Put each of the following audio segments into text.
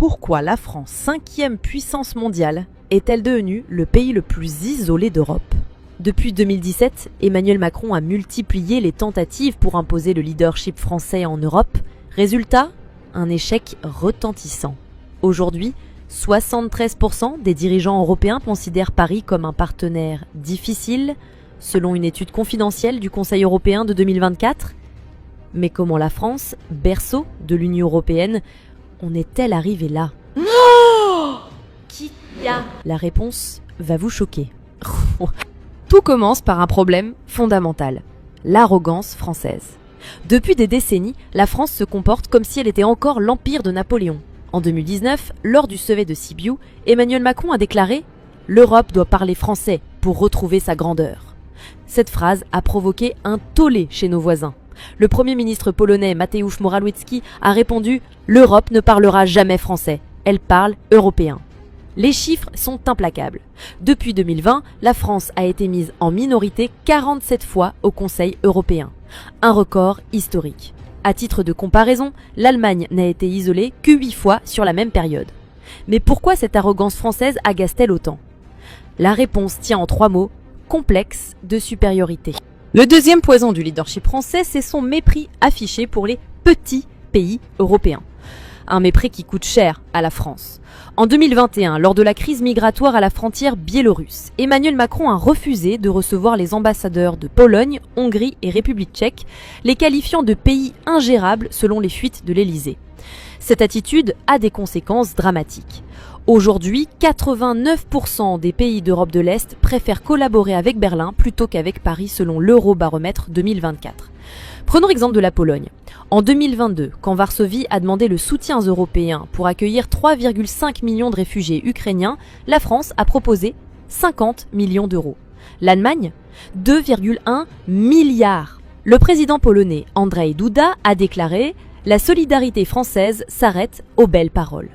Pourquoi la France, 5e puissance mondiale, est-elle devenue le pays le plus isolé d'Europe ? Depuis 2017, Emmanuel Macron a multiplié les tentatives pour imposer le leadership français en Europe. Résultat, un échec retentissant. Aujourd'hui, 73% des dirigeants européens considèrent Paris comme un partenaire difficile, selon une étude confidentielle du Conseil européen de 2024. Mais comment la France, berceau de l'Union européenne, en est-elle arrivée là ? La réponse va vous choquer. Tout commence par un problème fondamental, l'arrogance française. Depuis des décennies, la France se comporte comme si elle était encore l'empire de Napoléon. En 2019, lors du sommet de Sibiu, Emmanuel Macron a déclaré « L'Europe doit parler français pour retrouver sa grandeur ». Cette phrase a provoqué un tollé chez nos voisins. Le Premier ministre polonais Mateusz Morawiecki a répondu « L'Europe ne parlera jamais français, elle parle européen ». Les chiffres sont implacables. Depuis 2020, la France a été mise en minorité 47 fois au Conseil européen. Un record historique. À titre de comparaison, l'Allemagne n'a été isolée que 8 fois sur la même période. Mais pourquoi cette arrogance française agace-t-elle autant ? La réponse tient en 3 mots, complexe de supériorité. Le deuxième poison du leadership français, c'est son mépris affiché pour les petits pays européens. Un mépris qui coûte cher à la France. En 2021, lors de la crise migratoire à la frontière biélorusse, Emmanuel Macron a refusé de recevoir les ambassadeurs de Pologne, Hongrie et République tchèque, les qualifiant de pays ingérables selon les fuites de l'Elysée. Cette attitude a des conséquences dramatiques. Aujourd'hui, 89% des pays d'Europe de l'Est préfèrent collaborer avec Berlin plutôt qu'avec Paris selon l'Eurobaromètre 2024. Prenons l'exemple de la Pologne. En 2022, quand Varsovie a demandé le soutien européen pour accueillir 3,5 millions de réfugiés ukrainiens, la France a proposé 50 millions d'euros. L'Allemagne, 2,1 milliards. Le président polonais Andrzej Duda a déclaré « La solidarité française s'arrête aux belles paroles ».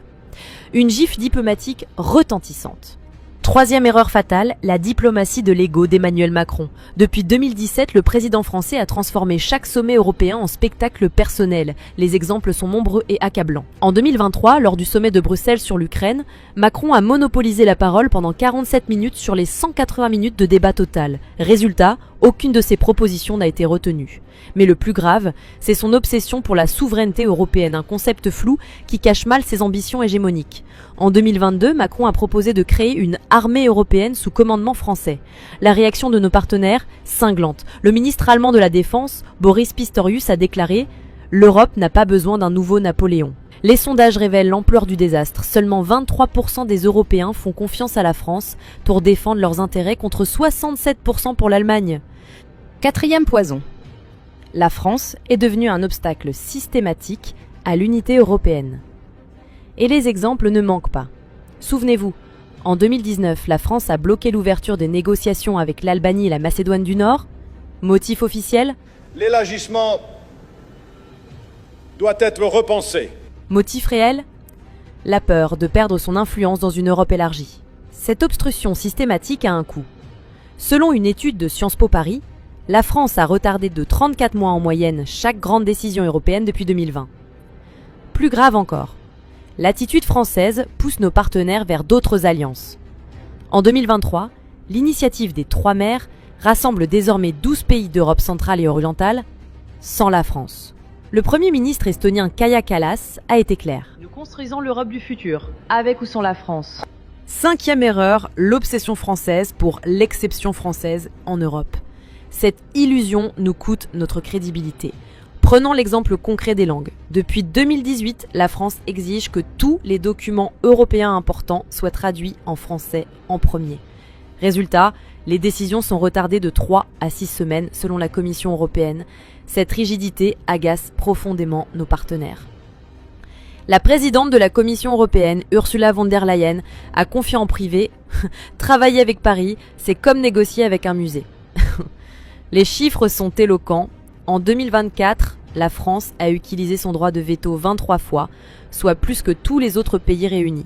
Une gifle diplomatique retentissante. Troisième erreur fatale, la diplomatie de l'ego d'Emmanuel Macron. Depuis 2017, le président français a transformé chaque sommet européen en spectacle personnel. Les exemples sont nombreux et accablants. En 2023, lors du sommet de Bruxelles sur l'Ukraine, Macron a monopolisé la parole pendant 47 minutes sur les 180 minutes de débat total. Résultat, aucune de ses propositions n'a été retenue. Mais le plus grave, c'est son obsession pour la souveraineté européenne, un concept flou qui cache mal ses ambitions hégémoniques. En 2022, Macron a proposé de créer une armée européenne sous commandement français. La réaction de nos partenaires, cinglante. Le ministre allemand de la Défense, Boris Pistorius, a déclaré « L'Europe n'a pas besoin d'un nouveau Napoléon ». Les sondages révèlent l'ampleur du désastre. Seulement 23% des Européens font confiance à la France pour défendre leurs intérêts contre 67% pour l'Allemagne. Quatrième poison. La France est devenue un obstacle systématique à l'unité européenne. Et les exemples ne manquent pas. Souvenez-vous, en 2019, la France a bloqué l'ouverture des négociations avec l'Albanie et la Macédoine du Nord. Motif officiel ? L'élargissement doit être repensé. Motif réel ? La peur de perdre son influence dans une Europe élargie. Cette obstruction systématique a un coût. Selon une étude de Sciences Po Paris, la France a retardé de 34 mois en moyenne chaque grande décision européenne depuis 2020. Plus grave encore, l'attitude française pousse nos partenaires vers d'autres alliances. En 2023, l'initiative des 3 mers rassemble désormais 12 pays d'Europe centrale et orientale, sans la France. Le Premier ministre estonien Kaja Kallas a été clair. Nous construisons l'Europe du futur, avec ou sans la France. 5e erreur, l'obsession française pour l'exception française en Europe. Cette illusion nous coûte notre crédibilité. Prenons l'exemple concret des langues. Depuis 2018, la France exige que tous les documents européens importants soient traduits en français en premier. Résultat, les décisions sont retardées de 3 à 6 semaines selon la Commission européenne. Cette rigidité agace profondément nos partenaires. La présidente de la Commission européenne, Ursula von der Leyen, a confié en privé « Travailler avec Paris, c'est comme négocier avec un musée ». Les chiffres sont éloquents. En 2024, la France a utilisé son droit de veto 23 fois, soit plus que tous les autres pays réunis.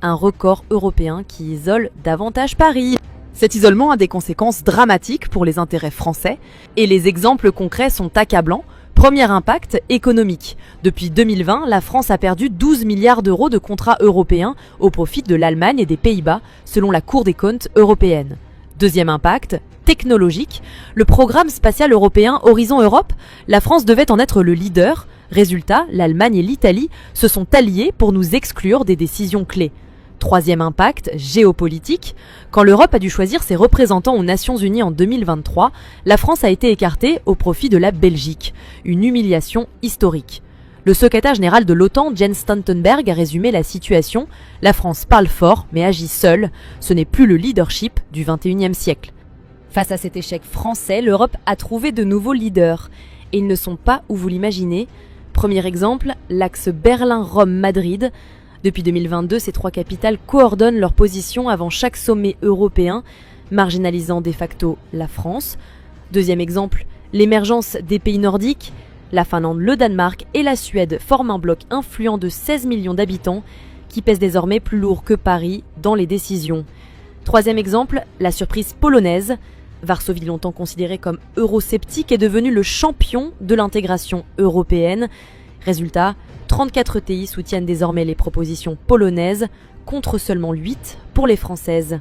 Un record européen qui isole davantage Paris. Cet isolement a des conséquences dramatiques pour les intérêts français et les exemples concrets sont accablants. Premier impact économique. Depuis 2020, la France a perdu 12 milliards d'euros de contrats européens au profit de l'Allemagne et des Pays-Bas, selon la Cour des comptes européenne. Deuxième impact technologique. Le programme spatial européen Horizon Europe, la France devait en être le leader. Résultat, l'Allemagne et l'Italie se sont alliés pour nous exclure des décisions clés. Troisième impact géopolitique. Quand l'Europe a dû choisir ses représentants aux Nations Unies en 2023, la France a été écartée au profit de la Belgique. Une humiliation historique. Le secrétaire général de l'OTAN, Jens Stoltenberg, a résumé la situation. La France parle fort, mais agit seule. Ce n'est plus le leadership du XXIe siècle. Face à cet échec français, l'Europe a trouvé de nouveaux leaders. Et ils ne sont pas où vous l'imaginez. Premier exemple, l'axe Berlin-Rome-Madrid. Depuis 2022, ces trois capitales coordonnent leurs positions avant chaque sommet européen, marginalisant de facto la France. Deuxième exemple, l'émergence des pays nordiques. La Finlande, le Danemark et la Suède forment un bloc influent de 16 millions d'habitants qui pèse désormais plus lourd que Paris dans les décisions. Troisième exemple, la surprise polonaise. Varsovie, longtemps considéré comme eurosceptique, est devenu le champion de l'intégration européenne. Résultat, 34 pays soutiennent désormais les propositions polonaises, contre seulement 8 pour les françaises.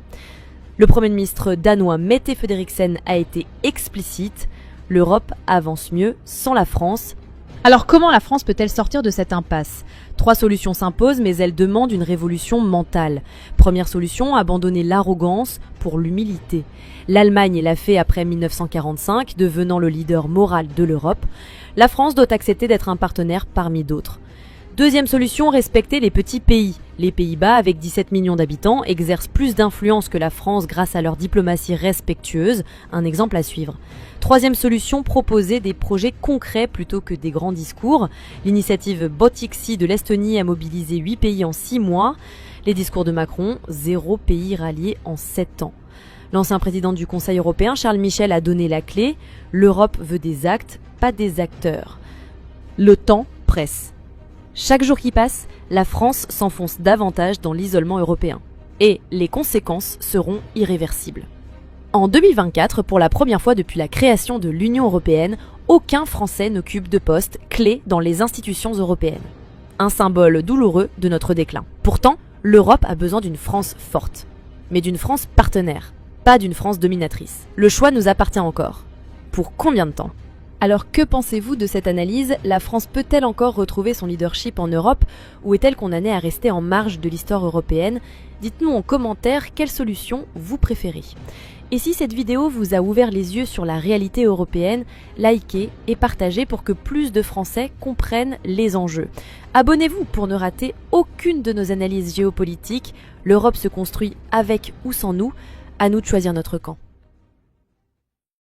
Le Premier ministre danois Mette Frederiksen a été explicite. L'Europe avance mieux sans la France. Alors comment la France peut-elle sortir de cette impasse ? 3 solutions s'imposent, mais elles demandent une révolution mentale. Première solution, abandonner l'arrogance pour l'humilité. L'Allemagne l'a fait après 1945, devenant le leader moral de l'Europe. La France doit accepter d'être un partenaire parmi d'autres. Deuxième solution, respecter les petits pays. Les Pays-Bas, avec 17 millions d'habitants, exercent plus d'influence que la France grâce à leur diplomatie respectueuse, un exemple à suivre. Troisième solution, proposer des projets concrets plutôt que des grands discours. L'initiative Botixi de l'Estonie a mobilisé 8 pays en 6 mois. Les discours de Macron, 0 pays ralliés en 7 ans. L'ancien président du Conseil européen, Charles Michel, a donné la clé. L'Europe veut des actes, pas des acteurs. Le temps presse. Chaque jour qui passe, la France s'enfonce davantage dans l'isolement européen. Et les conséquences seront irréversibles. En 2024, pour la première fois depuis la création de l'Union européenne, aucun Français n'occupe de poste clé dans les institutions européennes. Un symbole douloureux de notre déclin. Pourtant, l'Europe a besoin d'une France forte, mais d'une France partenaire, pas d'une France dominatrice. Le choix nous appartient encore. Pour combien de temps ? Alors que pensez-vous de cette analyse ? La France peut-elle encore retrouver son leadership en Europe ou est-elle condamnée à rester en marge de l'histoire européenne ? Dites-nous en commentaire quelle solution vous préférez. Et si cette vidéo vous a ouvert les yeux sur la réalité européenne, likez et partagez pour que plus de Français comprennent les enjeux. Abonnez-vous pour ne rater aucune de nos analyses géopolitiques. L'Europe se construit avec ou sans nous. À nous de choisir notre camp.